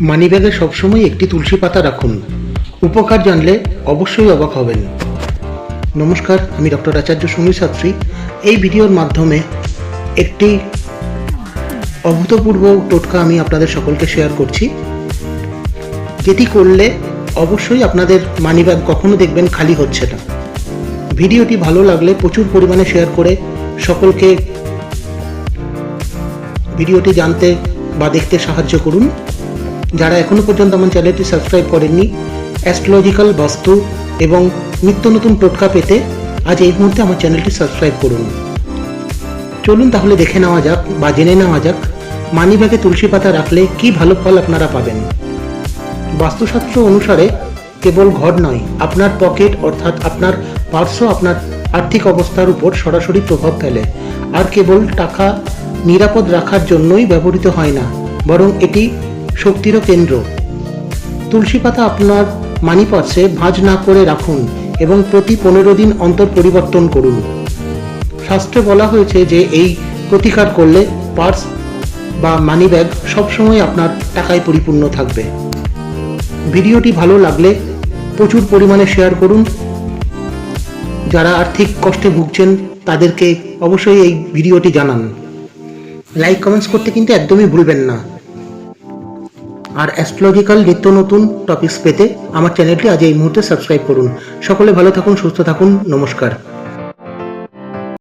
মানিব্যাগে সবসময় একটি তুলসী পাতা রাখুন। উপকার জানলে অবশ্যই অবাক হবেন। নমস্কার, আমি ডক্টর আচার্য সুনীল শাস্ত্রী। এই ভিডিওর মাধ্যমে একটি অভূতপূর্ব টোটকা আমি আপনাদের সকলকে শেয়ার করছি, যেটি করলে অবশ্যই আপনাদের মানিব্যাগ কখনো দেখবেন খালি হচ্ছে না। ভিডিওটি ভালো লাগলে প্রচুর পরিমাণে শেয়ার করে সকলকে ভিডিওটি জানতে বা দেখতে সাহায্য করুন। যারা এখনো পর্যন্ত আমার চ্যানেলটি সাবস্ক্রাইব করেননি, অ্যাস্ট্রোলজিক্যাল বাস্তু এবং নিত্য নতুন টোটকা পেতে আজ এই মুহূর্তে আমার চ্যানেলটি সাবস্ক্রাইব করুন। চলুন তাহলে দেখে নেওয়া যাক বা জেনে নেওয়া যাক মানিব্যাগে তুলসী পাতা রাখলে কি ভালো ফল আপনারা পাবেন। বাস্তুশাস্ত্র অনুসারে কেবল ঘর নয়, আপনার পকেট অর্থাৎ আপনার পার্শ্ব আপনার আর্থিক অবস্থার উপর সরাসরি প্রভাব ফেলে। আর কেবল টাকা নিরাপদ রাখার জন্যই ব্যবহৃত হয় না, বরং এটি শক্তিরও কেন্দ্র। তুলসী পাতা আপনার মানি পার্সে ভাঁজ না করে রাখুন এবং প্রতি 15 দিন অন্তর পরিবর্তন করুন। শাস্ত্রে বলা হয়েছে যে এই প্রতিকার করলে পার্স বা মানি ব্যাগ সবসময় আপনার টাকায় পরিপূর্ণ থাকবে। ভিডিওটি ভালো লাগলে প্রচুর পরিমাণে শেয়ার করুন। যারা আর্থিক কষ্টে ভুগছেন তাদেরকে অবশ্যই এই ভিডিওটি জানান। লাইক কমেন্টস করতে কিন্তু একদমই ভুলবেন না। আর অ্যাস্ট্রোলজিক্যাল নিত্য নতুন টপিকস পেতে আমার চ্যানেলটি আজ এই মুহূর্তে সাবস্ক্রাইব করুন। সকলে ভালো থাকুন, সুস্থ থাকুন। নমস্কার।